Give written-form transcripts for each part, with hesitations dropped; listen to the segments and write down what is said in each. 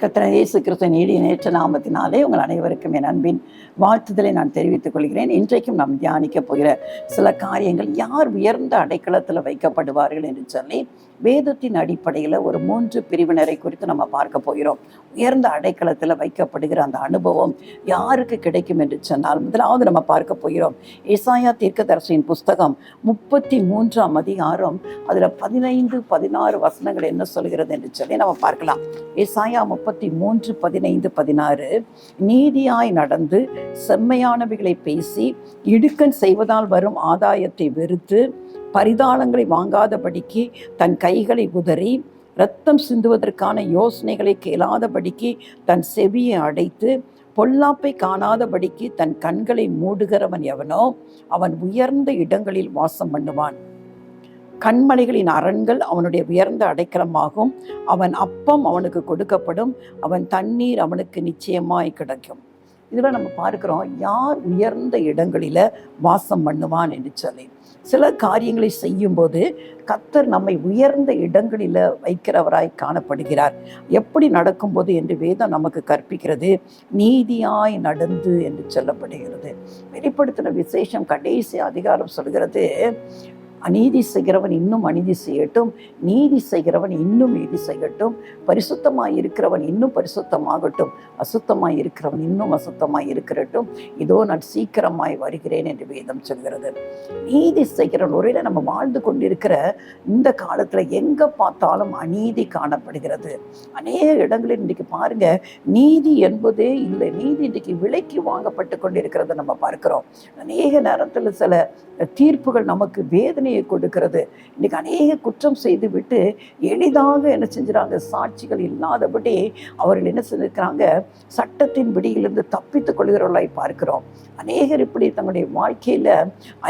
கர்த்தர் இயேசு கிறிஸ்துவின் ஈடு நேற்ற நாமத்தினாலே உங்கள் அனைவருக்கும் என் அன்பின் வாழ்த்துதலை நான் தெரிவித்துக் கொள்கிறேன். இன்றைக்கும் நாம் தியானிக்க போகிற சில காரியங்கள், யார் உயர்ந்த அடைக்கலத்தில் வைக்கப்படுவார்கள் என்று சொல்லி வேதத்தின் அடிப்படையில் ஒரு 3 பிரிவினரை குறித்து நம்ம பார்க்க போகிறோம். உயர்ந்த அடைக்கலத்தில் வைக்கப்படுகிற அந்த அனுபவம் யாருக்கு கிடைக்கும் என்று சொன்னால், முதலாவது நம்ம பார்க்க போகிறோம் ஏசாயா தீர்க்கதரிசியின் புஸ்தகம் 33ஆம் அதிகாரம், அதில் 15, 16 வசனங்கள் என்ன சொல்கிறது என்று சொல்லி நம்ம பார்க்கலாம். ஏசாயா 33, 15, 16. நீதியாய் நடந்து செம்மையானவைகளை பேசி இடுக்கண் செய்வதால் வரும் ஆதாயத்தை வெறுத்து பரிதானங்களை வாங்காதபடிக்கு தன் கைகளை உதறி இரத்தம் சிந்துவதற்கான யோசனைகளை கேளாதபடிக்கு தன் செவியை அடைத்து பொல்லாப்பை காணாதபடிக்கு தன் கண்களை மூடுகிறவன் எவனோ அவன் உயர்ந்த இடங்களில் வாசம் பண்ணுவான். கண்மலைகளின் அரண்கள் அவனுடைய உயர்ந்த அடைக்கலமாகும். அவன் அப்பம் அவனுக்கு கொடுக்கப்படும், அவன் தண்ணீர் அவனுக்கு நிச்சயமாய் கிடைக்கும். இதில் நம்ம பார்க்கிறோம், யார் உயர்ந்த இடங்களில் வாசம் பண்ணுவான் என்று சொல்லி. சில காரியங்களை செய்யும்போது கர்த்தர் நம்மை உயர்ந்த இடங்களில் வைக்கிறவராய் காணப்படுகிறார். எப்படி நடக்கும்போது என்று வேதம் நமக்கு கற்பிக்கிறது. நீதியாய் நடந்து என்று சொல்லப்படுகிறது. வெளிப்படுத்தின விசேஷம் கடைசி அதிகாரம் சொல்கிறது, அநீதி செய்கிறவன் இன்னும் அநீதி செய்யட்டும், நீதி செய்கிறவன் இன்னும் நீதி செய்யட்டும், பரிசுத்தமாய் இருக்கிறவன் இன்னும் பரிசுத்தமாகட்டும், அசுத்தமாய் இருக்கிறவன் இன்னும் அசுத்தமாய் இருக்கிறட்டும், இதோ நான் சீக்கிரமாய் வருகிறேன் என்று வேதம் சொல்கிறது. நீதி செய்கிறவன், ஒரே நம்ம வாழ்ந்து கொண்டிருக்கிற இந்த காலத்தில் எங்கே பார்த்தாலும் அநீதி காணப்படுகிறது. அநேக இடங்களில் இன்றைக்கு பாருங்க, நீதி என்பதே இல்லை. நீதி இன்றைக்கு விலைக்கு வாங்கப்பட்டு கொண்டிருக்கிறத நம்ம பார்க்கிறோம். அநேக நேரத்தில் சில தீர்ப்புகள் நமக்கு வேதனையை கொடுக்கிறது. இன்னைக்கு அநேக குற்றம் செய்து விட்டு எளிதாக என்ன செஞ்சுறாங்க, சாட்சிகள் இல்லாதபடி அவர்கள் என்ன செஞ்சிருக்கிறாங்க, சட்டத்தின் பிடியிலிருந்து தப்பித்துக் கொள்கிறவர்களாய் பார்க்கிறோம். அநேகர் இப்படி தங்களுடைய வாழ்க்கையில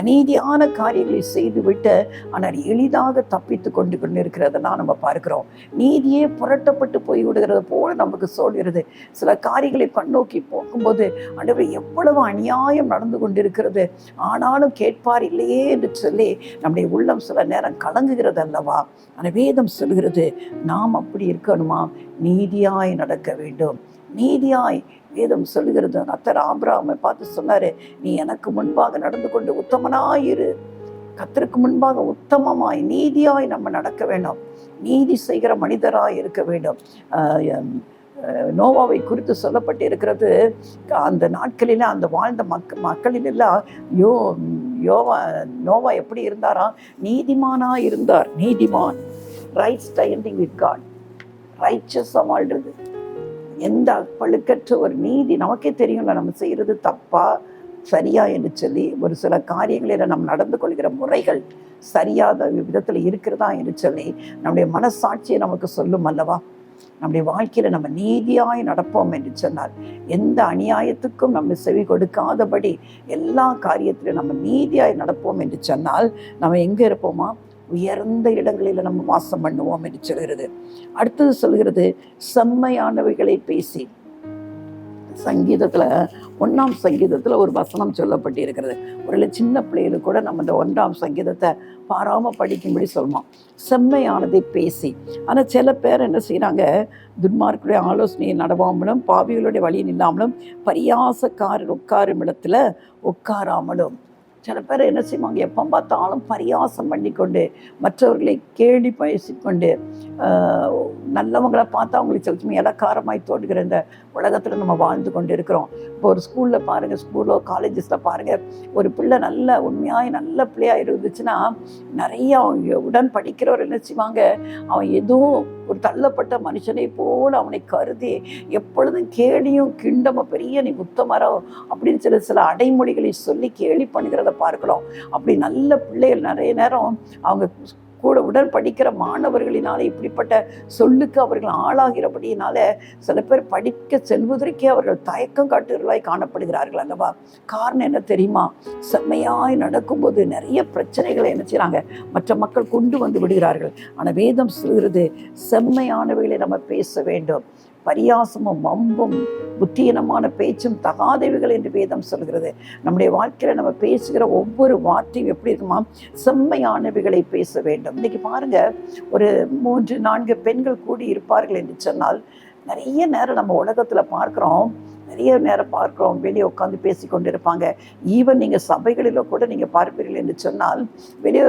அநீதியான காரியங்களை செய்து விட்டு ஆனால் எளிதாக தப்பித்து கொண்டு கொண்டிருக்கிறதெல்லாம் நம்ம பார்க்கிறோம். நீதியே புரட்டப்பட்டு போய்விடுகிறது போல நமக்கு சொல்கிறது. சில காரியங்களை கண்ணோக்கி போகும்போது ஆண்டவரே, எவ்வளவு அநியாயம் நடந்து கொண்டிருக்கிறது, ஆனாலும் கேட்பார் இல்லையே என்று சொல்லி நம்முடைய உள்ளம் சில நேரம் கலங்குகிறது அல்லவா. ஆனால் வேதம் சொல்கிறது, நாம் அப்படி இருக்கணுமா? நீதியாய் நடக்க வேண்டும். நீதியாய் வேதம் சொல்லுகிறது. கர்த்தர் ஆபிரகாமை பார்த்து சொன்னாரு, நீ எனக்கு முன்பாக நடந்து கொண்டு உத்தமனாயிரு. கர்த்தருக்கு முன்பாக உத்தமமாய் நீதியாய் நம்ம நடக்க வேண்டும். நீதி செய்கிற மனிதராய் இருக்க வேண்டும். நோவாவை குறித்து சொல்லப்பட்டு இருக்கிறது, அந்த நாட்களில் அந்த வாழ்ந்த மக்களிலெல்லாம் நோவா எப்படி இருந்தாரா? நீதிமானா இருந்தார். நீதிமான், ரைட் ஸ்டாண்டிங் வித் காட், ரைச்சஸா வாழ்றது, எந்த பழுக்கற்ற ஒரு நீதி. நமக்கே தெரியும்ல, நம்ம செய்யறது தப்பா சரியா என்று சொல்லி ஒரு சில காரியங்களில் நம்ம நடந்து கொள்கிற முறைகள் சரியாத விதத்தில் இருக்கிறதா என்று சொல்லி நம்முடைய மனசாட்சியை நமக்கு சொல்லும் அல்லவா. நம்முடைய வாழ்க்கையில நம்ம நீதியாய் நடப்போம் என்று சொன்னால், எந்த அநியாயத்துக்கும் நம்ம செவி கொடுக்காதபடி எல்லா காரியத்திலும் நம்ம நீதியாய் நடப்போம் என்று சொன்னால், நம்ம எங்க இருப்போமா? உயர்ந்த இடங்களில் நம்ம வாசம் பண்ணுவோம் என்று சொல்கிறது. அடுத்தது சொல்கிறது, செம்மையானவைகளை பேசி. சங்கீதத்தில் 1ஆம் சங்கீதத்தில் ஒரு வசனம் சொல்லப்பட்டு இருக்கிறது. ஒரு சின்ன பிள்ளைகளுக்கு கூட நம்ம இந்த 1ஆம் சங்கீதத்தை பாராமல் படிக்கும்படி சொல்லுவோம், செம்மையானதை பேசி. ஆனால் சில பேர் என்ன செய்கிறாங்க, துன்மார்க்குடைய ஆலோசனையை நடவாமலும் பாவிகளுடைய வழியில் இல்லாமலும் பரியாசக்காரர் உட்காரும் இடத்துல உட்காராமலும். சில பேர் என்ன செய்வாங்க, எப்போ பார்த்தாலும் பரியாசம் பண்ணிக்கொண்டு மற்றவர்களை கேலி பேசிக்கொண்டு நல்லவங்களை பார்த்தா அவங்களுக்கு சில சமயம் இலக்காரமாய் தோன்றுகிற இந்த உலகத்தில் நம்ம வாழ்ந்து கொண்டு இருக்கிறோம். இப்போ ஒரு ஸ்கூலில் பாருங்கள், ஸ்கூலோ காலேஜஸில் பாருங்கள், ஒரு பிள்ளை நல்ல உண்மையாய் நல்ல பிள்ளையாக இருந்துச்சுன்னா நிறைய உடன் படிக்கிறவர் என்ன செய்வாங்க, அவன் ஏதோ ஒரு தள்ளப்பட்ட மனுஷனை போல் அவனை கருதி எப்பொழுதும் கேலியும் கிண்டமும், பெரிய நீ உத்தமரோ அப்படின்னு சில அடைமொழிகளை சொல்லி கேலி பண்ணுகிறத பார்க்கலாம். அப்படி நல்ல பிள்ளைகள் நிறைய நேரம் அவங்க கூட உடன் படிக்கிற மாணவர்களினால இப்படிப்பட்ட சொல்லுக்கு அவர்கள் ஆளாகிறபடியினால சில பேர் படிக்க செல்வதற்கே அவர்கள் தயக்கம் காட்டுகிறவர்களாய் காணப்படுகிறார்கள் அல்லவா. காரணம் என்ன தெரியுமா? செம்மையாய் நடக்கும்போது நிறைய பிரச்சனைகளை என்ன செய்கிறாங்க, மற்ற மக்கள் கொண்டு வந்து விடுகிறார்கள். ஆனால் வேதம் சொல்கிறது, செம்மையானவைகளை நம்ம பேச வேண்டும். பரியாசமும் வம்பும் புத்தீனமான பேச்சும் தகாதவைகள் என்று வேதம் சொல்கிறது. நம்முடைய வாழ்க்கையில் நம்ம பேசுகிற ஒவ்வொரு வார்த்தையும் எப்படி இருக்குமா? செம்மையானவைகளை பேச வேண்டும். இன்னைக்கு பாருங்க, ஒரு 3-4 பெண்கள் கூடி இருப்பார்கள் என்று சொன்னால் நிறைய நேரம் நம்ம உலகத்துல பார்க்கிறோம், நிறைய நேரம் பார்க்கிறோம், வெளியே உட்காந்து பேசி கொண்டு இருப்பாங்க. ஈவன் நீங்க சபைகளில கூட நீங்க பார்ப்பீர்கள் என்று சொன்னால், வெளியே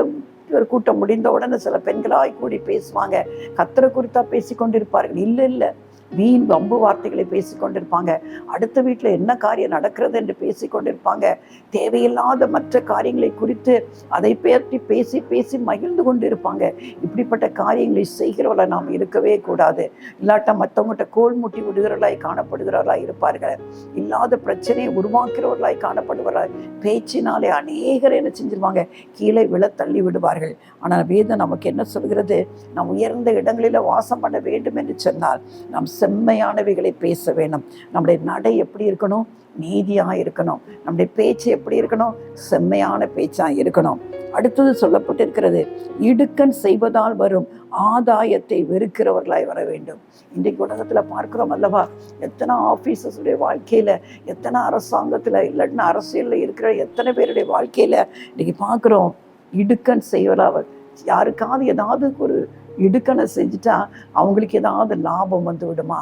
ஒரு கூட்டம் முடிந்த உடனே சில பெண்களாய் கூடி பேசுவாங்க, கர்த்தரை குறித்தா பேசி கொண்டிருப்பார்கள். இல்லை, வீண் வம்பு வார்த்தைகளை பேசி கொண்டிருப்பாங்க. அடுத்த வீட்டில் என்ன காரியம் நடக்கிறது என்று பேசி கொண்டிருப்பாங்க. தேவையில்லாத மற்ற காரியங்களை குறித்து அதை பற்றி பேசி பேசி மகிழ்ந்து கொண்டு இருப்பாங்க. இப்படிப்பட்ட காரியங்களை செய்கிறவர்களாக நாம் இருக்கவே கூடாது. இல்லாட்டா மற்றவங்கள்ட்ட கோல் முட்டி விடுகிறவர்களாய் காணப்படுகிறவர்களாய் இருப்பார்கள். இல்லாத பிரச்சனையை உருவாக்குறவர்களாய் காணப்படுவார்கள். பேச்சினாலே அநேகர் என்ன செஞ்சிருவாங்க, கீழே விழ தள்ளி விடுவார்கள். ஆனால் வேதம் நமக்கு என்ன சொல்கிறது, நாம் உயர்ந்த இடங்களில் வாசம் பண்ண வேண்டும் என்று சொன்னால் நாம் செம்மையானவைகளை பேச வேணும். நம்முடைய நடை எப்படி இருக்கணும், நீதியாக இருக்கணும். நம்முடைய பேச்சு எப்படி இருக்கணும், செம்மையான பேச்சாக இருக்கணும். அடுத்தது சொல்லப்பட்டிருக்கிறது, இடுக்கண் செய்வதால் வரும் ஆதாயத்தை வெறுக்கிறவர்களாய் வர வேண்டும். இன்றைக்கு உலகத்தில் பார்க்கிறோம் அல்லவா, எத்தனை ஆஃபீஸர்ஸுடைய வாழ்க்கையில், எத்தனை அரசாங்கத்தில் இல்லைன்னா அரசியலில் இருக்கிற எத்தனை பேருடைய வாழ்க்கையில் இன்றைக்கி பார்க்குறோம், இடுக்கண் செய்வதால் யாருக்காவது ஏதாவது ஒரு இடுக்கணை செஞ்சுட்டா அவங்களுக்கு ஏதாவது லாபம் வந்து விடுமா,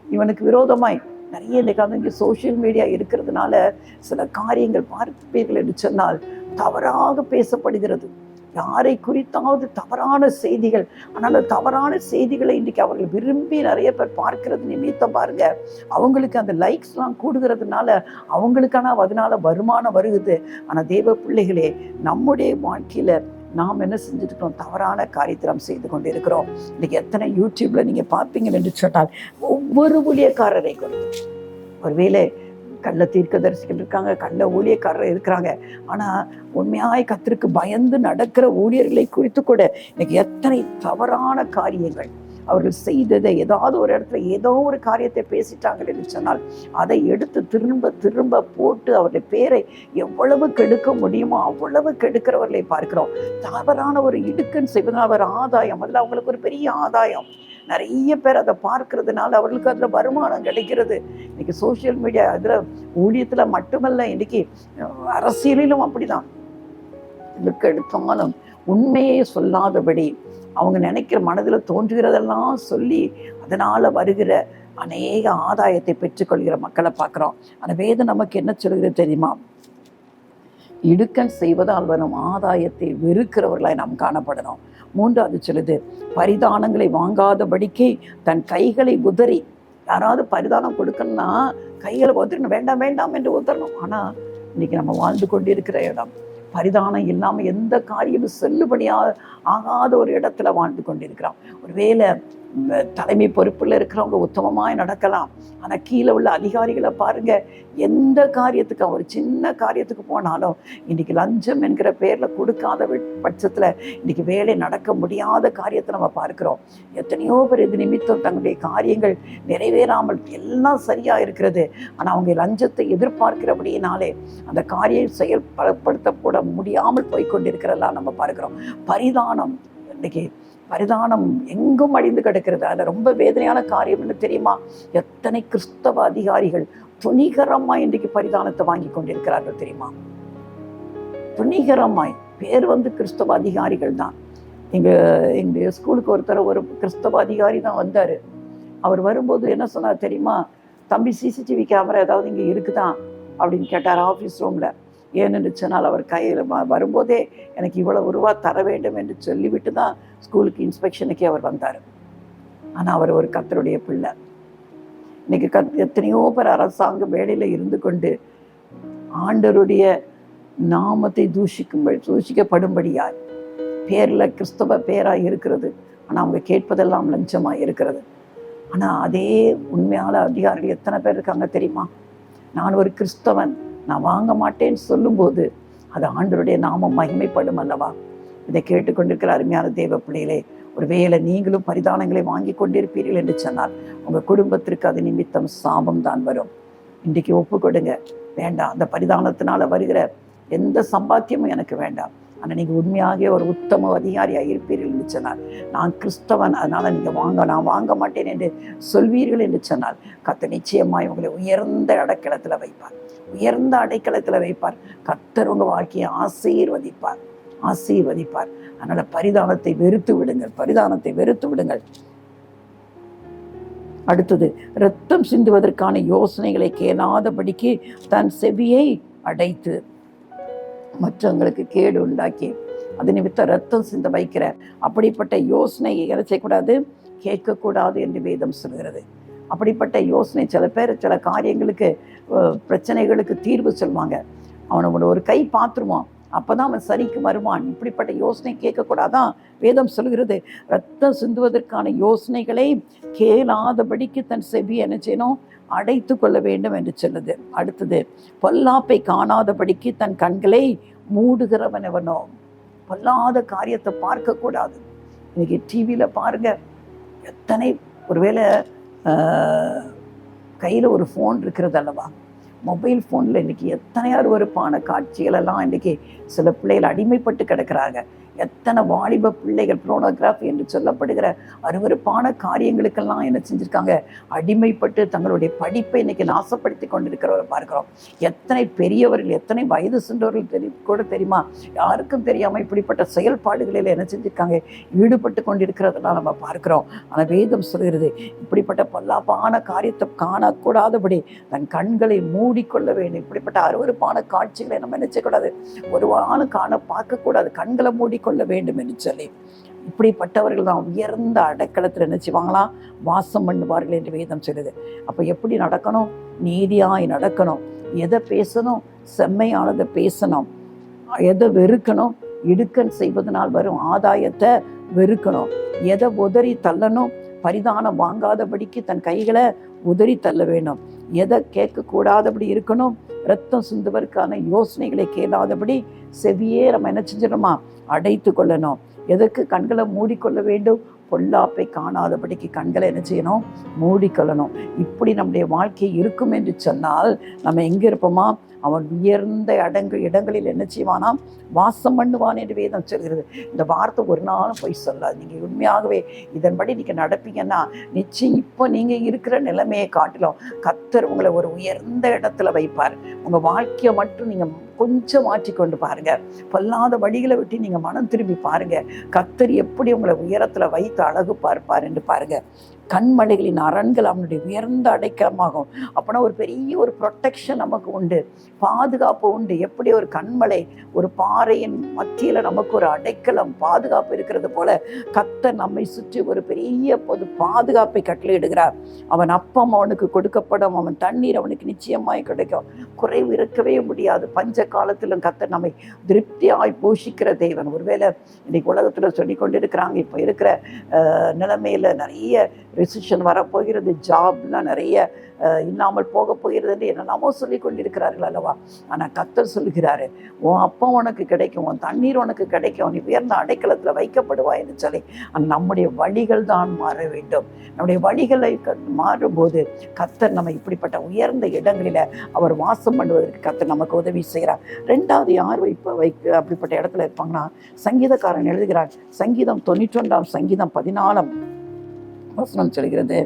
இவனுக்கு விரோதமாய் நிறைய இன்றைக்காவது இங்கே சோஷியல் மீடியா இருக்கிறதுனால சில காரியங்கள் பார்ப்பீர்கள் என்று சொன்னால் தவறாக பேசப்படுகிறது. யாரை குறித்தாவது தவறான செய்திகள். ஆனால் அந்த தவறான செய்திகளை இன்றைக்கி அவர்கள் விரும்பி நிறைய பேர் பார்க்கிறது நிமித்தம் பாருங்க, அவங்களுக்கு அந்த லைக்ஸ்லாம் கூடுகிறதுனால அவங்களுக்கான அதனால வருமானம் வருகுது. ஆனால் தேவ பிள்ளைகளே, நம்முடைய வாழ்க்கையில் நாம் என்ன செஞ்சுருக்கிறோம், தவறான காரியத்தை நாம் செய்து கொண்டு இருக்கிறோம். இன்றைக்கி எத்தனை யூடியூப்ல நீங்கள் பார்ப்பீங்க என்று சொன்னால் ஒவ்வொரு ஊழியக்காரரை குறித்து, ஒருவேளை கள்ள தீர்க்கதரிசிகள் இருக்காங்க, கள்ள ஊழியக்காரர் இருக்கிறாங்க. ஆனால் உண்மையாய் கர்த்தருக்கு பயந்து நடக்கிற ஊழியர்களை குறித்து கூட இன்னைக்கு எத்தனை தவறான காரியங்கள் அவர்கள் செய்ததை, ஏதாவது ஒரு இடத்துல ஏதோ ஒரு காரியத்தை பேசிட்டாங்க என்று சொன்னால் அதை எடுத்து திரும்ப திரும்ப போட்டு அவருடைய பேரை எவ்வளவு கெடுக்க முடியுமோ அவ்வளவு கெடுக்கிறவர்களை பார்க்கிறோம். தவறான ஒரு இடுக்கண் செய்வதனால் அவர் ஆதாயம், அதில் அவங்களுக்கு ஒரு பெரிய ஆதாயம். நிறைய பேர் அதை பார்க்கறதுனால அவர்களுக்கு அதில் வருமானம் கிடைக்கிறது. இன்னைக்கு சோசியல் மீடியா அதில் ஊழியத்தில் மட்டுமல்ல, இன்னைக்கு அரசியலிலும் அப்படிதான். இதுக்கு எடுத்தாலும் உண்மையே சொல்லாதபடி அவங்க நினைக்கிற மனதில் தோன்றுகிறதெல்லாம் சொல்லி அதனால் வருகிற அநேக ஆதாயத்தை பெற்றுக்கொள்கிற மக்களை பார்க்குறோம். ஆனால் வேதம் நமக்கு என்ன சொல்கிறது தெரியுமா, இடுக்கண் செய்வதால் வரும் ஆதாயத்தை வெறுக்கிறவர்களாய் நாம் காணப்படணும். மூன்றாவது சொல்லுது, பரிதானங்களை வாங்காதபடிக்கு தன் கைகளை உதறி, யாராவது பரிதானம் கொடுக்கணும்னா கைகளை உதறணும், வேண்டாம் வேண்டாம் என்று உதறணும். ஆனால் இன்னைக்கு நம்ம வாழ்ந்து கொண்டிருக்கிற இடம் பரிதானம் இல்லாமல் எந்த காரியமும் செல்லுபடியாக ஆகாத ஒரு இடத்துல வாழ்ந்து கொண்டிருக்கிறோம். ஒருவேளை தலைமை பொறுப்பில் இருக்கிறவங்க உத்தமமாய் நடக்கலாம், ஆனால் கீழே உள்ள அதிகாரிகளை பாருங்க, எந்த காரியத்துக்கு ஒரு சின்ன காரியத்துக்கு போனாலும் இன்னைக்கு லஞ்சம் என்கிற பேரில் கொடுக்காத பட்சத்தில் இன்னைக்கு வேலை நடக்க முடியாத காரியத்தை நம்ம பார்க்கிறோம். எத்தனையோ பேர் இது நிமித்தம் தங்களுடைய காரியங்கள் நிறைவேறாமல் எல்லாம் சரியாக இருக்கிறது, ஆனால் அவங்க லஞ்சத்தை எதிர்பார்க்கிறபடியினாலே அந்த காரியம் செயல்படுத்தப்பட முடியாமல் போய்கொண்டிருக்கிறதெல்லாம் நம்ம பார்க்கிறோம். பரிதானம், இன்னைக்கு பரிதானம் எங்கும் அழிந்து கிடக்கிறது. அது ரொம்ப வேதனையான காரியம் என்ன தெரியுமா, எத்தனை கிறிஸ்தவ அதிகாரிகள் துணிகரமாய் இன்றைக்கு பரிதானத்தை வாங்கி கொண்டிருக்கிறார்கள் தெரியுமா. துணிகரமாய் பேர் கிறிஸ்தவ அதிகாரிகள் தான். எங்களுடைய ஸ்கூலுக்கு ஒரு கிறிஸ்தவ அதிகாரி தான் வந்தார். அவர் வரும்போது என்ன சொன்னார் தெரியுமா, தம்பி சிசிடிவி கேமரா ஏதாவது இங்கே இருக்குதான் அப்படின்னு கேட்டார் ஆஃபீஸ் ரூமில். ஏன்னு சொன்னால் அவர் கையில் வரும்போதே எனக்கு இவ்வளவு ரூபா தர வேண்டும் என்று சொல்லிவிட்டு தான் ஸ்கூலுக்கு இன்ஸ்பெக்ஷனுக்கே அவர் வந்தார். ஆனால் அவர் ஒரு கர்த்தருடைய பிள்ளை. இன்னைக்கு எத்தனையோ பேர் அரசாங்க வேலையில் இருந்து கொண்டு ஆண்டவருடைய நாமத்தை தூஷிக்கப்படும்படியாய் பேரில் கிறிஸ்தவ பேராக இருக்கிறது, ஆனால் அவங்க கேட்பதெல்லாம் லஞ்சமாக இருக்கிறது. ஆனால் அதே உண்மையான அதிகாரிகள் எத்தனை பேர் இருக்காங்க தெரியுமா, நான் ஒரு கிறிஸ்தவன், நான் வாங்க மாட்டேன்னு சொல்லும்போது அது ஆண்டவருடைய நாமம் மகிமைப்படும் அல்லவா. இதை கேட்டுக்கொண்டிருக்கிற அருமையான தேவ பிள்ளைகளே, ஒரு வேளை நீங்களும் பரிதானங்களை வாங்கி கொண்டிருப்பீர்கள் என்று சொன்னால் உங்கள் குடும்பத்திற்கு அது நிமித்தம் சாபம் தான் வரும். இன்றைக்கு ஒப்பு கொடுங்க, வேண்டாம், அந்த பரிதானத்தினால வருகிற எந்த சம்பாத்தியமும் எனக்கு வேண்டாம். ஆனால் நீங்கள் உண்மையாக ஒரு உத்தம அதிகாரியாக இருப்பீர்கள் என்று சொன்னால், நான் கிறிஸ்தவன் அதனால் நீங்கள் நான் வாங்க மாட்டேன் என்று சொல்வீர்கள் என்று சொன்னால் கர்த்தர் நிச்சயமாய் உங்களை உயர்ந்த அடைக்கலத்தில் வைப்பார், உயர்ந்த அடைக்கலத்தில் வைப்பார். கர்த்தர் உங்கள் வாழ்க்கையை ஆசீர்வதிப்பார். அதனால் பரிதானத்தை வெறுத்து விடுங்கள், பரிதானத்தை வெறுத்து விடுங்கள். அடுத்தது, இரத்தம் சிந்துவதற்கான யோசனைகளை கேளாதபடிக்கு தன் செவியை அடைத்து மற்றவங்களுக்கு கேடு உண்டாக்கி அது நிமித்தம் ரத்தம் சிந்த வைக்கிற அப்படிப்பட்ட யோசனையை என்ன செய்யக்கூடாது, கேட்கக்கூடாது என்று வேதம் சொல்கிறது. அப்படிப்பட்ட யோசனை, சில பேர் சில காரியங்களுக்கு பிரச்சனைகளுக்கு தீர்வு சொல்லுவாங்க, அவனோட ஒரு கை பார்த்துருவான், அப்போதான் அவன் சரிக்கு வருவான். இப்படிப்பட்ட யோசனை கேட்கக்கூடாதான் வேதம் சொல்கிறது. ரத்தம் சிந்துவதற்கான யோசனைகளை கேளாதபடிக்கு தன் செவி என்ன செய்யணும், அடைத்து கொள்ள வேண்டும் என்று சொல்லுது. அடுத்தது, பொல்லாப்பை காணாதபடிக்கு தன் கண்களை மூடுகிறவன் எவனோ. பொல்லாத காரியத்தை பார்க்கக்கூடாது. இன்னைக்கு டிவியில் பாருங்க, எத்தனை, ஒருவேளை கையில் ஒரு ஃபோன் இருக்கிறது அல்லவா, மொபைல் ஃபோனில் இன்றைக்கி எத்தனை அருவருப்பான காட்சிகளெல்லாம் இன்றைக்கி சில பிள்ளைகள் அடிமைப்பட்டு கிடக்கிறாங்க. எத்தனை வாலிப பிள்ளைகள் புரோனோகிராஃபி என்று சொல்லப்படுகிற அருவருப்பான காரியங்களுக்கெல்லாம் என்ன செஞ்சுருக்காங்க, அடிமைப்பட்டு தங்களுடைய படிப்பை இன்றைக்கி நாசப்படுத்தி கொண்டிருக்கிறவரை பார்க்குறோம். எத்தனை பெரியவர்கள், எத்தனை வயது சென்றவர்கள் கூட தெரியுமா, யாருக்கும் தெரியாமல் இப்படிப்பட்ட செயல்பாடுகளில் என்ன செஞ்சுருக்காங்க, ஈடுபட்டு கொண்டிருக்கிறதெல்லாம் நம்ம பார்க்குறோம். ஆனால் வேதம் சொல்கிறது, இப்படிப்பட்ட பொல்லாப்பான காரியத்தை காணக்கூடாதபடி தன் கண்களை மூடிக்கொள்ள வேண்டும். இப்படிப்பட்ட அருவருப்பான காட்சிகளை நம்ம நினைச்சக்கூடாது, ஒரு ஆள் பார்க்கக்கூடாது, கண்களை மூடி கொள்ள வேண்டும் என்று சொல்லி, இப்படிப்பட்டவர்கள் தான் உயர்ந்த அடைக்கலத்தில் என்ன செய்வாங்களாம், வாசம் பண்ணுவார்கள் என்று வேதம் சொல்லுது. அப்போ எப்படி நடக்கணும், நீதியாய் நடக்கணும். எதை பேசணும், செம்மையானதை பேசணும். எதை வெறுக்கணும், இடுக்கன் செய்வதனால் வரும் ஆதாயத்தை வெறுக்கணும். எதை உதறி தள்ளணும், பரிதானம் வாங்காதபடிக்கு தன் கைகளை உதறி தள்ள வேணும். எதை கேட்கக்கூடாதபடி இருக்கணும், ரத்தம் சிந்துவதற்கான யோசனைகளை கேளாதபடி செவியே நம்ம என்ன செஞ்சிடணுமா, அடைத்து கொள்ளணும். எதற்கு கண்களை மூடிக்கொள்ள வேண்டும், பொல்லாப்பை காணாதபடிக்கு கண்களை என்ன செய்யணும், மூடிக்கொள்ளணும். இப்படி நம்முடைய வாழ்க்கை இருக்கும் என்று சொன்னால் நம்ம எங்கே இருப்போமா, அவன் உயர்ந்த இடங்களில் என்ன செய்வானாம், வாசம் பண்ணுவான் என்று வேதம் சொல்கிறது. இந்த வார்த்தை ஒரு நாளும் போய் சொல்லாது. நீங்கள் உண்மையாகவே இதன்படி நீங்கள் நடப்பீங்கன்னா நிச்சயம் இப்போ நீங்கள் இருக்கிற நிலைமையை காட்டிலும் கர்த்தர் உங்களை ஒரு உயர்ந்த இடத்துல வைப்பார். உங்கள் வாழ்க்கையை மட்டும் நீங்கள் கொஞ்சம் மாற்றிக்கொண்டு பாருங்க, பொல்லாத வழிகளை விட்டு நீங்கள் மனம் திரும்பி பாருங்க, கர்த்தர் எப்படி உங்களை உயரத்தில் வைத்து அழகு பார்ப்பார் என்று பாருங்க. கண்மலைகளின் அரண்கள் அவனுடைய உயர்ந்த அடைக்கலமாகும். அப்போனா ஒரு பெரிய ஒரு ப்ரொட்டெக்ஷன் நமக்கு உண்டு, பாதுகாப்பு உண்டு. எப்படி ஒரு கண்மலை, ஒரு பாறையின் மத்தியில் நமக்கு ஒரு அடைக்கலம், பாதுகாப்பு இருக்கிறது போல கர்த்தர் நம்மை சுற்றி ஒரு பெரிய பொது பாதுகாப்பை கட்டளையிடுகிறார். அவன் அப்பம் அவனுக்கு கொடுக்கப்படும், அவன் தண்ணீர் அவனுக்கு நிச்சயமாய் கிடைக்கும். குறைவு இருக்கவே முடியாது. பஞ்ச காலத்திலும் கர்த்தர் நம்மை திருப்தியாய் போஷிக்கிற தேவன். ஒருவேளை இன்னைக்கு உலகத்தில் சொல்லி கொண்டு இருக்கிறாங்க, இப்போ இருக்கிற நிலைமையில் நிறைய ரெசிஷன் வரப்போகிறது, ஜாப்லாம் நிறைய இல்லாமல் போக போகிறது என்று என்னெல்லாமோ சொல்லி கொண்டிருக்கிறார்கள் அல்லவா. ஆனால் கர்த்தர் சொல்கிறாரு, உன் அப்பா உனக்கு கிடைக்கும், உன் தண்ணீர் உனக்கு கிடைக்கும், நீ உயர்ந்த அடைக்கலத்தில் வைக்கப்படுவாய் என்று சொல்லி. நம்முடைய வழிகள் தான் மாற வேண்டும். நம்முடைய வழிகளை மாறும்போது கர்த்தர் நம்ம இப்படிப்பட்ட உயர்ந்த இடங்களில் அவர் வாசம் பண்ணுவதற்கு கர்த்தர் நமக்கு உதவி செய்கிறார். ரெண்டாவது யார் அப்படிப்பட்ட இடத்துல இருப்பாங்கன்னா, சங்கீதக்காரன் எழுதுகிறார். சங்கீதம் 91 சங்கீதம் 14 வசனம் சொல்கிறது,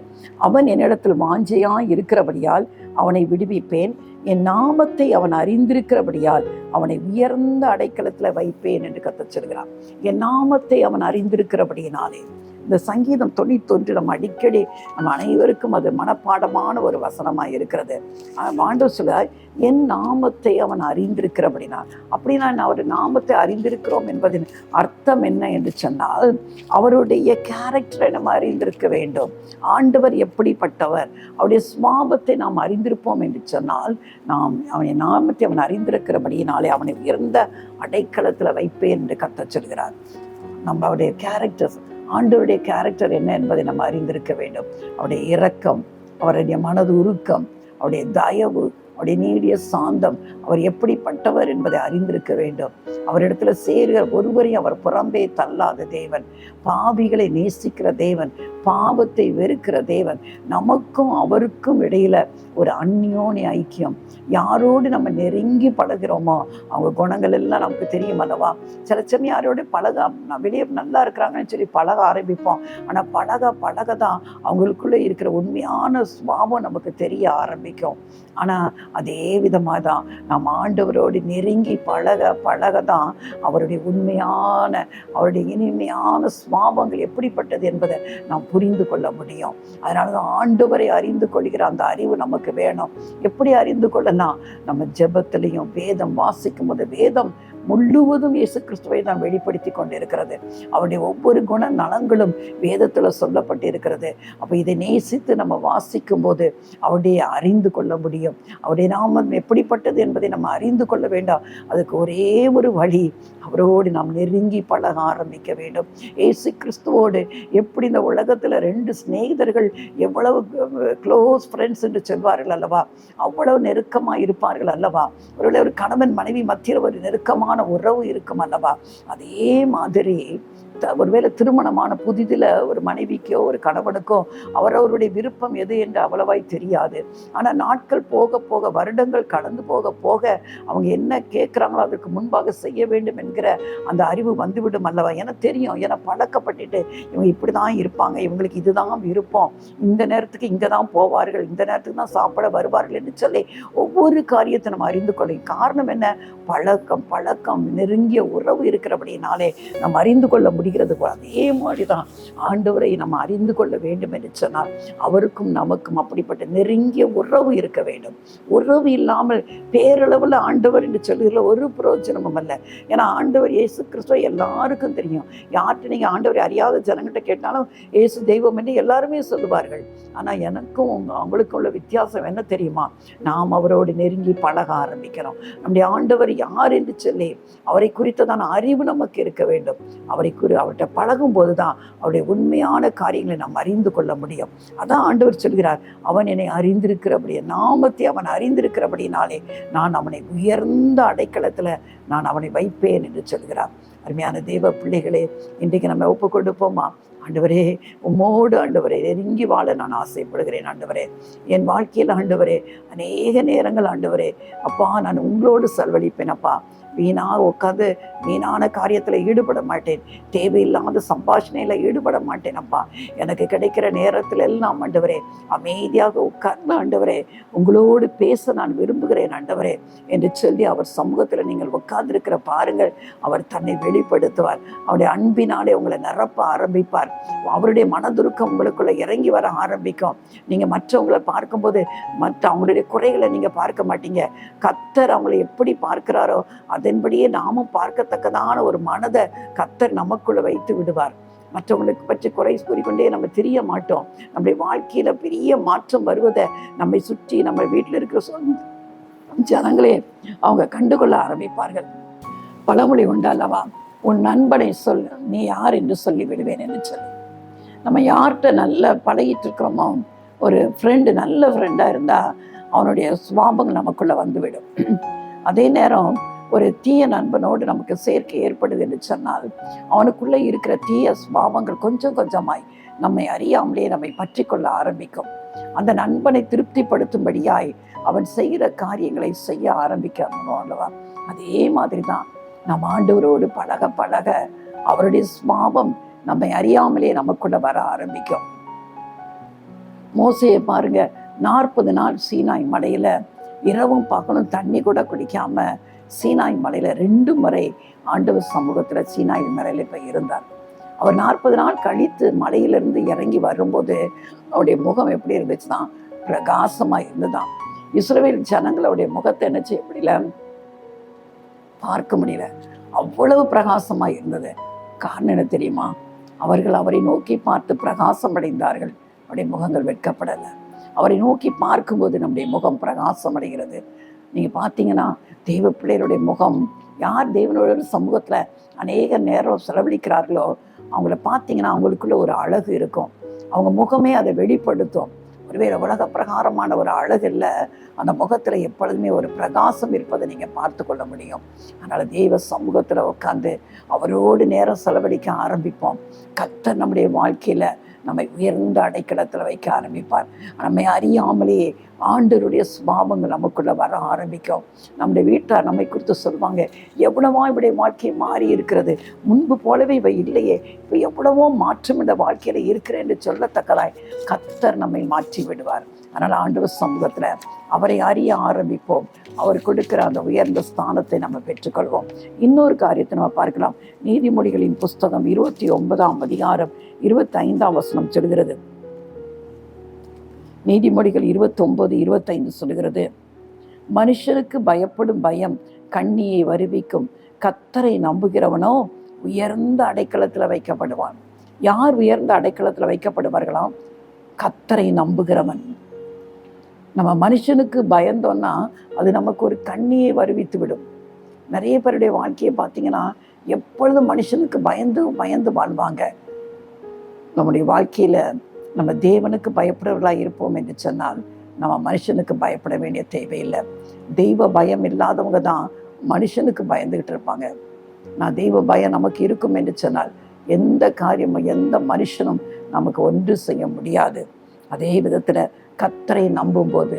அவன் என்னிடத்தில் வாஞ்சையாய் இருக்கிறபடியால் அவனை விடுவிப்பேன், என் நாமத்தை அவன் அறிந்திருக்கிறபடியால் அவனை உயர்ந்த அடைக்கலத்தில் வைப்பேன் என்று கர்த்தர் சொல்கிறான். என் நாமத்தை அவன் அறிந்திருக்கிறபடியினாலே. இந்த சங்கீதம் 91 நம்ம அடிக்கடி நம்ம அனைவருக்கும் அது மனப்பாடமான ஒரு வசனமாக இருக்கிறது. ஆண்டவர் சொல்ல, என் நாமத்தை அவன் அறிந்திருக்கிறபடினா, அப்படின்னா அவர் நாமத்தை அறிந்திருக்கிறோம் என்பதின் அர்த்தம் என்ன என்று சொன்னால், அவருடைய கேரக்டரை நம்ம அறிந்திருக்க வேண்டும். ஆண்டவர் எப்படிப்பட்டவர், அவருடைய சுபாவத்தை நாம் அறிந்திருப்போம் என்று சொன்னால், நாம் அவனுடைய நாமத்தை அவன் அறிந்திருக்கிறபடியினாலே அவனை உயர்ந்த அடைக்கலத்தில் வைப்பேன் என்று கர்த்தர் சொல்கிறார். நம்ம அவருடைய கேரக்டர்ஸ், ஆண்டவருடைய கேரக்டர் என்ன என்பதை நம்ம அறிந்திருக்க வேண்டும். அவருடைய இரக்கம், அவருடைய மனது உருக்கம், அவருடைய தயவு, அவருடைய நீடிய சாந்தம், அவர் எப்படிப்பட்டவர் என்பதை அறிந்திருக்க வேண்டும். அவரிடத்துல சேருகிற ஒருவரையும் அவர் புறம்பே தள்ளாத தேவன், பாவிகளை நேசிக்கிற தேவன், பாவத்தை வெறுக்கிற தேவன். நமக்கும் அவருக்கும் இடையில ஒரு அந்யோன்ய ஐக்கியம். யாரோடு நம்ம நெருங்கி பழகிறோமோ அவங்க குணங்கள் எல்லாம் நமக்கு தெரியும் அல்லவா. சில சமயம் யாரோட வெளியே நல்லா இருக்கிறாங்கன்னு சொல்லி பழக ஆரம்பிப்போம். ஆனால் பழக தான் அவங்களுக்குள்ளே இருக்கிற உண்மையான சுபாவம் நமக்கு தெரிய ஆரம்பிக்கும். ஆனால் அதே விதமாக தான் நாம் ஆண்டவரோடு நெருங்கி பழக தான் அவருடைய உண்மையான, அவருடைய இனிமையான சுபாவங்கள் எப்படிப்பட்டது என்பதை நாம் புரிந்து கொள்ள முடியும். அதனாலதான் ஆண்டவரை அறிந்து கொள்கிற அந்த அறிவு நமக்கு வேணும். எப்படி அறிந்து கொள்ளலாம்? நம்ம ஜெபத்திலையும் வேதம் வாசிக்கும் போது வேதம் முழுவதும் இயேசு கிறிஸ்துவை தான் வெளிப்படுத்தி கொண்டிருக்கிறது. அவருடைய ஒவ்வொரு குண நலங்களும் வேதத்துல சொல்லப்பட்டு இருக்கிறது. அப்ப இதை நேசித்து நம்ம வாசிக்கும் போது அவருடைய அறிந்து கொள்ள முடியும். அவருடைய நாமம் எப்படிப்பட்டது என்பதை நம்ம அறிந்து கொள்ள வேண்டாம். அதுக்கு ஒரே ஒரு வழி, அவரோடு நாம் நெருங்கி பழக ஆரம்பிக்க வேண்டும். இயேசு கிறிஸ்துவோடு எப்படி இந்த உலகத்துல 2 சிநேகிதர்கள் எவ்வளவு க்ளோஸ் ஃப்ரெண்ட்ஸ் என்று சொல்வார்கள் அல்லவா, அவ்வளவு நெருக்கமா இருப்பார்கள் அல்லவா. ஒரு கணவன் மனைவி மத்தியில் ஒரு நெருக்கமான உறவு இருக்கும் அல்லவா. அதே மாதிரி ஒருவேளை திருமணமான புதிதில் ஒரு மனைவிக்கோ ஒரு கணவனுக்கோ அவரவருடைய விருப்பம் எது என்று அவ்வளவாய் தெரியாது. ஆனால் நாட்கள் போக போக, வருடங்கள் கடந்து போக போக அவங்க என்ன கேட்குறாங்களோ அதற்கு முன்பாக செய்ய வேண்டும் என்கிற அந்த அறிவு வந்துவிடும் அல்லவா. எனக்கு தெரியும், ஏன்னா பழக்கப்பட்டுட்டு இவங்க இப்படி தான் இருப்பாங்க, இவங்களுக்கு இதுதான் விருப்பம், இந்த நேரத்துக்கு இங்கே தான் போவார்கள், இந்த நேரத்துக்கு தான் சாப்பிட வருவார்கள் என்று சொல்லி ஒவ்வொரு காரியத்தை நம்ம அறிந்து கொள்ளும். காரணம் என்ன? பழக்கம் நெருங்கிய உறவு இருக்கிறபடினாலே நம்ம அறிந்து கொள்ள முடிகிறது. அதே மாதிரிதான் ஆண்டவரை நம்ம அறிந்து கொள்ள வேண்டும் என்று சொன்னால் அவருக்கும் நமக்கும் அப்படிப்பட்ட நெருங்கிய உறவு இருக்க வேண்டும். உறவு இல்லாமல் பேரளவில் ஆண்டவர் என்று சொல்லுகிற ஒரு பிரயோஜனமும் அல்ல. ஏன்னா ஆண்டவர் இயேசு கிறிஸ்துவ எல்லாருக்கும் தெரியும். யார்கிட்ட நீங்க ஆண்டவரை அறியாத ஜனங்கிட்ட கேட்டாலும் இயேசு தெய்வம் என்று எல்லாருமே சொல்லுவார்கள். ஆனா எனக்கும் அவங்களுக்கும் உள்ள வித்தியாசம் என்ன தெரியுமா? நாம் அவரோடு நெருங்கி பழக ஆரம்பிக்கிறோம். நம்முடைய ஆண்டவர் யார் என்று சொல்லி அவரை குறித்ததான அறிவு நமக்கு இருக்க வேண்டும். அவர்கிட்ட பழகும் போதுதான் அவருடைய உண்மையான காரியங்களை நாம் அறிந்து கொள்ள முடியும். அதான் ஆண்டவர் சொல்கிறார், அவன் என்னை அறிந்திருக்கிறபடியே, நாமத்தை அவன் அறிந்திருக்கிறபடினாலே நான் அவனை உயர்ந்த அடைக்கலத்துல நான் அவனை வைப்பேன் என்று சொல்கிறார். அருமையான தேவ பிள்ளைகளே, இன்றைக்கு நம்ம ஒப்பு கொடுப்போமா? ஆண்டவரே, உம்மோடு ஆண்டவரே நெருங்கி வாழ நான் ஆசைப்படுகிறேன். ஆண்டவரே, என் வாழ்க்கையில் ஆண்டவரே அநேக நேரங்கள் ஆண்டவரே அப்பா நான் உங்களோடு செலவழிப்பேன். அப்பா வீணாக உட்காந்து வீணான காரியத்தில் ஈடுபட மாட்டேன், தேவையில்லாத சம்பாஷணையில் ஈடுபட மாட்டேன். அப்பா எனக்கு கிடைக்கிற நேரத்தில் எல்லாம் ஆண்டவரே அமைதியாக உட்கார்ந்து ஆண்டவரே உங்களோடு பேச நான் விரும்புகிறேன் ஆண்டவரே என்று சொல்லி அவர் சமூகத்தில் நீங்கள் உட்கார்ந்திருக்கிற பாருங்கள். அவர் தன்னை வெளிப்படுத்துவார். அவருடைய அன்பினாலே உங்களை நிரப்ப ஆரம்பிப்பார். அவருடைய மனதுருக்கம் உங்களுக்குள்ள இறங்கி வர ஆரம்பிக்கும். நீங்க மற்றவங்களை பார்க்கும்போது அவங்களுடைய குறைகளை நீங்க பார்க்க மாட்டீங்க. கர்த்தர் அவங்களை எப்படி பார்க்கிறாரோ அதன்படியே நாமும் பார்க்கத்தக்கதான ஒரு மனதை கர்த்தர் நமக்குள்ள வைத்து விடுவார். மற்றவங்களுக்கு பற்றி குறை கூறிக்கொண்டே நம்ம தெரிய மாட்டோம். நம்முடைய வாழ்க்கையில பெரிய மாற்றம் வருவதை நம்மை சுற்றி நம்ம வீட்டில் இருக்கிற ஜனங்களே அவங்க கண்டுகொள்ள ஆரம்பிப்பார்கள். பழமொழி உண்டல்லவா, உன் நண்பனை சொல், நீ யார் என்று சொல்லி விடுவேன் என்று சொல்லி. நம்ம யார்கிட்ட நல்லா பழகிட்டு இருக்கிறோமோ, ஒரு ஃப்ரெண்டு நல்ல ஃப்ரெண்டாக இருந்தால் அவனுடைய சுபாவங்கள் நமக்குள்ளே வந்துவிடும். அதே நேரம் ஒரு தீய நண்பனோடு நமக்கு சேர்க்கை ஏற்படுது என்று சொன்னால் அவனுக்குள்ளே இருக்கிற தீய சுபாவங்கள் கொஞ்சம் கொஞ்சமாய் நம்மை அறியாமலே நம்மை பற்றி கொள்ள ஆரம்பிக்கும். அந்த நண்பனை திருப்திப்படுத்தும்படியாய் அவன் செய்கிற காரியங்களை செய்ய ஆரம்பிக்கணும் அல்லவா. அதே மாதிரி தான் நம்ம ஆண்டவரோடு பழக பழக அவருடைய சுபாவம் நம்மை அறியாமலே நமக்குள்ள வர ஆரம்பிக்கும். மோசையை பாருங்க, 40 நாள் சீனாய் மலையில இரவும் பகலும் தண்ணி கூட குடிக்காம சீனாய் மலையில 2 முறை ஆண்டவர் சமூகத்துல சீனாய் மலையில போய் இருந்தார். அவர் 40 நாள் கழித்து மலையிலிருந்து இறங்கி வரும்போது அவருடைய முகம் எப்படி இருந்துச்சுன்னா பிரகாசமா இருந்துதான். இஸ்ரவேல் ஜனங்களுடைய முகத்தை என்ன செய்ய முடியல, பார்க்க முடியல, அவ்வளவு பிரகாசமா இருந்தது. காரணம் என்ன தெரியுமா? அவர்கள் அவரை நோக்கி பார்த்து பிரகாசம் அடைந்தார்கள். அவருடைய முகங்கள் வெட்கப்படலை. அவரை நோக்கி பார்க்கும்போது நம்முடைய முகம் பிரகாசம் அடைகிறது. நீங்க பார்த்தீங்கன்னா தெய்வ பிள்ளைகளுடைய முகம், யார் தேவனோட சமூகத்துல அநேக நேரம் செலவழிக்கிறார்களோ அவங்கள பார்த்தீங்கன்னா அவங்களுக்குள்ள ஒரு அழகு இருக்கும். அவங்க முகமே அதை வெளிப்படுத்தும். ஒருவேளை உலக பிரகாரமான ஒரு அழகு இல்லை, அந்த முகத்துல எப்பொழுதுமே ஒரு பிரகாசம் இருப்பதை நீங்க பார்த்து கொள்ள முடியும். அதனால தெய்வ சமூகத்துல உட்காந்து அவரோடு நேரம் செலவழிக்க ஆரம்பிப்போம். கர்த்தர் நம்முடைய வாழ்க்கையில நம்மை உயர்ந்த அடைக்கலத்தில் வைக்க ஆரம்பிப்பார். நம்மை அறியாமலே ஆண்டவருடைய சுபாவங்கள் நமக்குள்ள வர ஆரம்பிக்கும். நம்முடைய வீட்டார் நம்மை குறித்து சொல்லுவாங்க, எவ்வளவோ இவருடைய வாழ்க்கை மாறி இருக்கிறது, முன்பு போலவே இவை இல்லையே, இப்போ எவ்வளவோ மாற்றம் இந்த வாழ்க்கையில இருக்கிறேன் என்று சொல்லத்தக்கதாய் கர்த்தர் நம்மை மாற்றி விடுவார். அதனால் ஆண்டவர் சமூகத்தில் அவரை அறிய ஆரம்பிப்போம். அவர் கொடுக்கிற அந்த உயர்ந்த ஸ்தானத்தை நம்ம பெற்றுக்கொள்வோம். இன்னொரு காரியத்தை நம்ம பார்க்கலாம். நீதிமொழிகளின் புஸ்தகம் 29ஆம் அதிகாரம் 25ஆம் வசனம் சொல்கிறது. நீதிமொழிகள் 29:25 சொல்கிறது, மனுஷனுக்கு பயப்படும் பயம் கண்ணியை வருவிக்கும், கர்த்தரை நம்புகிறவனோ உயர்ந்த அடைக்கலத்தில் வைக்கப்படுவான். யார் உயர்ந்த அடைக்கலத்தில் வைக்கப்படுவார்களாம்? கர்த்தரை நம்புகிறவன். நம்ம மனுஷனுக்கு பயந்தோன்னா அது நமக்கு ஒரு கண்ணியை வருவித்து விடும். நிறைய பேருடைய வாழ்க்கையை பார்த்தீங்கன்னா எப்பொழுதும் மனுஷனுக்கு பயந்து பயந்து வாழ்வாங்க. நம்முடைய வாழ்க்கையில் நம்ம தேவனுக்கு பயப்படுறவர்களாக இருப்போம் என்று சொன்னால் நம்ம மனுஷனுக்கு பயப்பட வேண்டிய தேவையில்லை. தெய்வ பயம் இல்லாதவங்க தான் மனுஷனுக்கு பயந்துக்கிட்டு இருப்பாங்க. நான் தெய்வ பயம் நமக்கு இருக்கும் என்று சொன்னால் எந்த காரியமும் எந்த மனுஷனும் நமக்கு ஒன்று செய்ய முடியாது. அதே விதத்தில் கர்த்தரை நம்பும்போது,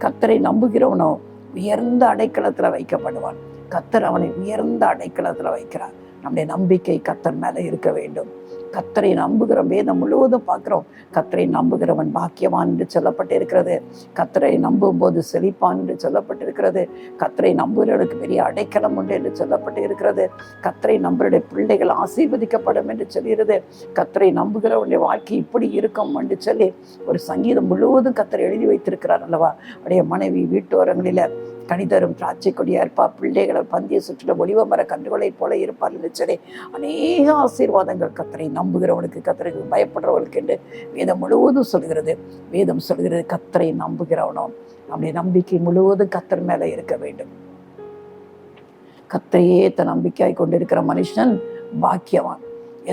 கர்த்தரை நம்புகிறவனோ உயர்ந்த அடைக்கலத்தில் வைக்கப்படுவான். கர்த்தர் அவனை உயர்ந்த அடைக்கலத்தில் வைக்கிறார். நம்முடைய நம்பிக்கை கர்த்தர் மேலே இருக்க வேண்டும். கர்த்தரை நம்புகிறோம். வேதம் முழுவதும் பார்க்குறோம், கர்த்தரை நம்புகிறவன் பாக்கியவான் என்று சொல்லப்பட்டு இருக்கிறது. கர்த்தரை நம்பும் போது செழிப்பான் என்று சொல்லப்பட்டிருக்கிறது. கர்த்தரை நம்புகிறவனுக்கு பெரிய அடைக்கலம் உண்டு என்று சொல்லப்பட்டு இருக்கிறது. கர்த்தரை நம்புடைய பிள்ளைகள் ஆசீர்வதிக்கப்படும் என்று சொல்கிறது. கர்த்தரை நம்புகிறவனுடைய வாழ்க்கை இப்படி இருக்கும் என்று சொல்லி ஒரு சங்கீதம் முழுவதும் கர்த்தர் எழுதி வைத்திருக்கிறார் அல்லவா. அவருடைய மனைவி வீட்டோரங்களில் கனிதரும் திராட்சை கொடியா இருப்பார், பிள்ளைகளை பந்திய சுற்றில ஒலிவ மர கன்றுகளை போல இருப்பார் என்று சொல்லி அநேக ஆசீர்வாதங்கள் கர்த்தரை நம்புகிறவனுக்கு, கர்த்தருக்கு பயப்படுறவர்களுக்கு என்று வேதம் முழுவதும் சொல்கிறது. வேதம் சொல்கிறது, கர்த்தரை நம்புகிறவனோ நம்முடைய நம்பிக்கை முழுவதும் கர்த்தர் மேலே இருக்க வேண்டும். கர்த்தரையே தன் நம்பிக்கையாய் கொண்டிருக்கிற மனுஷன் பாக்கியவான்.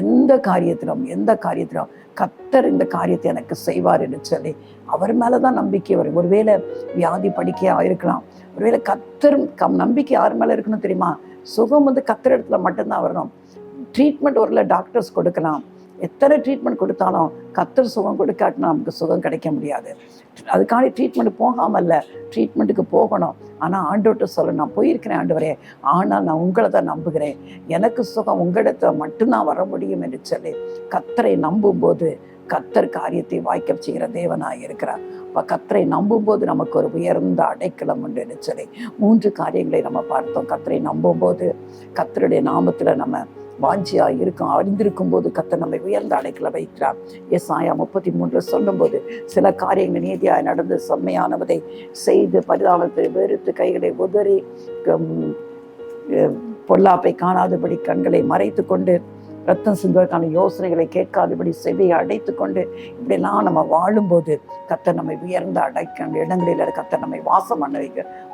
எந்த காரியத்திலும் கர்த்தர் இந்த காரியத்தை எனக்கு செய்வார் என்று சொல்லி அவர் மேலே தான் நம்பிக்கை வரும். ஒருவேளை வியாதி படிக்கையாக இருக்கலாம், ஒருவேளை கர்த்தர் நம்பிக்கை யார் மேலே இருக்கணும் தெரியுமா? சுகம் கர்த்தர் இடத்துல மட்டும்தான் வரணும். ட்ரீட்மெண்ட் ஒருல டாக்டர்ஸ் கொடுக்கலாம், எத்தனை ட்ரீட்மெண்ட் கொடுத்தாலும் கர்த்தர் சுகம் கொடுக்காட்டினா நமக்கு சுகம் கிடைக்க முடியாது. அதுக்கான ட்ரீட்மெண்ட் போகாமல் இல்லை, ட்ரீட்மெண்ட்டுக்கு போகணும். ஆனால் ஆண்டவர்கிட்ட சொல்லணும், நான் போயிருக்கிறேன் ஆண்டவரே, ஆனால் நான் உங்களை தான் நம்புகிறேன், எனக்கு சுகம் உங்களிடத்துல மட்டும்தான் வர முடியும் என்று சொல்லி கர்த்தரை நம்பும்போது கர்த்தர் காரியத்தை வாய்க்க செய்கிற தேவனாக இருக்கிறார். அப்போ கர்த்தரை நம்பும்போது நமக்கு ஒரு உயர்ந்த அடைக்கலம் உண்டு என்று சொல்லி 3 காரியங்களை நம்ம பார்த்தோம். கர்த்தரை நம்பும்போது, கர்த்தருடைய நாமத்தில் நம்ம வாஞ்சியாக இருக்கும், அறிந்திருக்கும் போது கர்த்தர் நம்மை உயர்ந்த அடைக்கல வைக்கிறார். ஏசாயா 33 சொல்லும்போது, சில காரியங்கள் நீதியாக நடந்து செம்மையானவதை செய்து பரிதாபத்தை வெறுத்து கைகளை உதறி பொல்லாப்பை காணாதபடி கண்களை மறைத்து கொண்டு ரத்தம் சிந்துவதற்கான யோசனைகளை கேட்காதபடி செவியை அடைத்து கொண்டு இப்படிலாம் நம்ம வாழும்போது கர்த்தர் நம்மை உயர்ந்த இடங்களில் கர்த்தர் நம்மை வாசம் பண்ண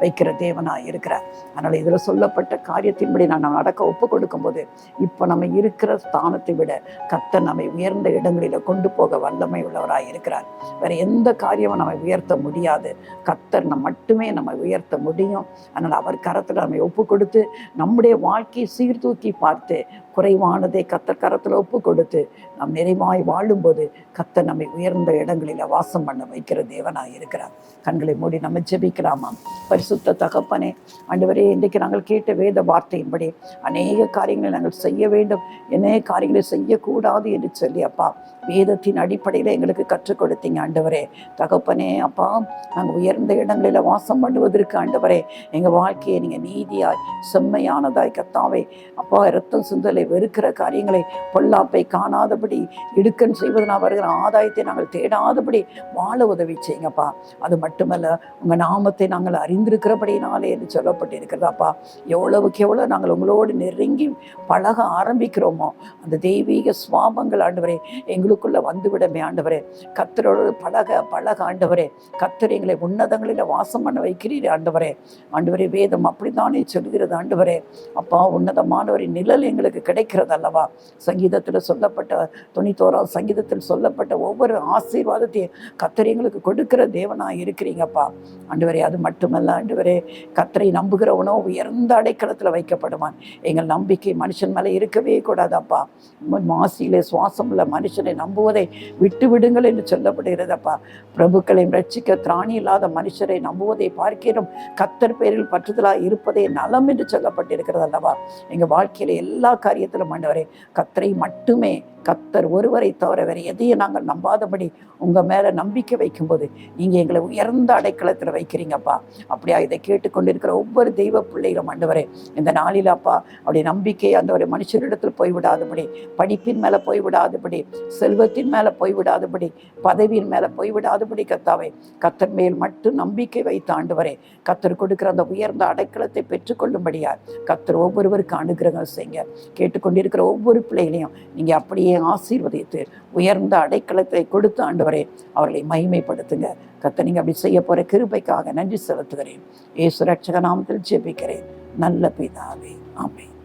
வைக்கிற தேவனாக இருக்கிறார். அதனால் இதில் சொல்லப்பட்ட காரியத்தின்படி நம்ம நடக்க ஒப்பு கொடுக்கும்போது இப்போ நம்ம இருக்கிற ஸ்தானத்தை விட கர்த்தர் நம்மை உயர்ந்த இடங்களில் கொண்டு போக வல்லமை உள்ளவராக இருக்கிறார். வேறு எந்த காரியமும் நம்மை உயர்த்த முடியாது, கர்த்தர் மட்டுமே நம்மை உயர்த்த முடியும். அதனால் அவர் கரத்தில் நம்மை ஒப்பு கொடுத்து நம்முடைய வாழ்க்கையை சீர்தூக்கி பார்த்து குறைவானதை கர்த்தர் கரத்தில் ஒப்பு கொடுத்து நாம் நிறைவாய் வாழும்போது கர்த்தர் நம்மை உயர்ந்த இடங்களில் வாசம் பண்ண வைக்கிற தேவனாக இருக்கிறார். கண்களை மூடி நம்ம ஜெபிக்கலாமா? பரிசுத்த தகப்பனே, ஆண்டவரே, இன்றைக்கு நாங்கள் கேட்ட வேத வார்த்தையின்படி அநேக காரியங்களை நாங்கள் செய்ய வேண்டும், அநேக காரியங்களை செய்யக்கூடாது என்று சொல்லி அப்பா வேதத்தின் அடிப்படையில் எங்களுக்கு கற்றுக் கொடுத்தீங்க ஆண்டவரே. தகப்பனே அப்பா, நாங்கள் உயர்ந்த இடங்களில் வாசம் பண்ணுவதற்கு ஆண்டவரே எங்கள் வாழ்க்கையை நீங்கள் நீதியாய் செம்மையானதாய் கர்த்தாவே அப்பா இரத்தம் சிந்தலை வெறுக்கிற காரியங்களை பொல்லாப்பை காணாதபடி இடுக்கன் செய்வதனால் வருகிற ஆதாயத்தை நாங்கள் தேடாதபடி வாழ உதவி செய்யுங்கப்பா. அது மட்டுமல்ல, உங்கள் நாமத்தை நாங்கள் அறிந்திருக்கிறபடினாலே என்று சொல்லப்பட்டிருக்கிறதாப்பா. எவ்வளவுக்கு எவ்வளோ நாங்கள் உங்களோடு நெருங்கி பழக ஆரம்பிக்கிறோமோ அந்த தெய்வீக சுவாபங்கள் ஆண்டவரே எங்களுக்குள்ள வந்துவிடமே ஆண்டவரே. கர்த்தரோடு பழக ஆண்டவரே, கர்த்தர் எங்களை உன்னதங்களில் வாசம் பண்ண வைக்கிறீர் ஆண்டவரே. ஆண்டவரே, வேதம் அப்படித்தானே சொல்கிறது ஆண்டவரே. அப்பா, உன்னதமானவரின் நிழல் எங்களுக்கு கிடைக்கிறது அல்லவா. சங்கீதத்தில் சொல்லப்பட்ட 91ஆம் சங்கீதத்தில் சொல்லப்பட்ட ஒவ்வொரு ஆசீர்வாதத்தையும் கர்த்தர் எங்களுக்கு கொடுக்கிற தேவனாக இருக்கிறீங்கப்பா ஆண்டவரே. அது மட்டுமல்ல ஆண்டவரே, கர்த்தரை நம்புகிறவனோ உயர்ந்த அடைக்கலத்தில் வைக்கப்படுவான். எங்கள் நம்பிக்கை மனுஷன் மேலே இருக்கவே கூடாதப்பா. மாசியிலே சுவாசம் உள்ள மனுஷனை நம்புவதை விட்டு விடுங்கள் என்று சொல்லப்படுகிறதப்பா. பிரபுக்களையும் ரட்சிக்க திராணி இல்லாத மனுஷரை நம்புவதை பார்க்கிறோம் கர்த்தர் பேரில் பற்றுதலாக இருப்பதே நலம் என்று சொல்லப்பட்டிருக்கிறது அல்லவா. எங்கள் வாழ்க்கையில எல்லா காரியத்திலும் ஆண்டவரே கர்த்தரை மட்டுமே, கர்த்தர் ஒருவரை தவிர வேறு எதையும் நாங்கள் நம்பாதபடி உங்கள் மேலே நம்பிக்கை வைக்கும்போது நீங்கள் எங்களை உயர்ந்த அடைக்கலத்தில் வைக்கிறீங்கப்பா. அப்படியா இதை கேட்டுக்கொண்டிருக்கிற ஒவ்வொரு தெய்வ பிள்ளைகளும் ஆண்டவரே இந்த நாளில் அப்பா அப்படி நம்பிக்கை ஆண்டவரே மனுஷரிடத்தில் போய்விடாதபடி, படிப்பின் மேலே போய்விடாதபடி, செல்வத்தின் மேலே போய்விடாதபடி, பதவியின் மேலே போய்விடாதபடி கர்த்தாவே கர்த்தர் மேல் மட்டும் நம்பிக்கை வைத்த ஆண்டவரே கர்த்தர் கொடுக்கிற அந்த உயர்ந்த அடைக்கலத்தை பெற்றுக்கொள்ளும்படியா கர்த்தர் ஒவ்வொருவருக்கு அனுகிரகம் செய்யுங்க. கேட்டுக்கொண்டிருக்கிற ஒவ்வொரு பிள்ளைகளையும் நீங்கள் அப்படியே ஆசீர்வதித்து உயர்ந்த அடைக்கலத்தை கொடுத்து ஆண்டவரே அவர்களை மகிமைப்படுத்துங்க. கர்த்தர் நீங்கள் அப்படி செய்ய போகிற கிருபைக்காக நன்றி செலுத்துகிறேன். இயேசு ரட்சக நாமத்தில் ஜெபிக்கிறேன் நல்ல பிதாவே, ஆமென்.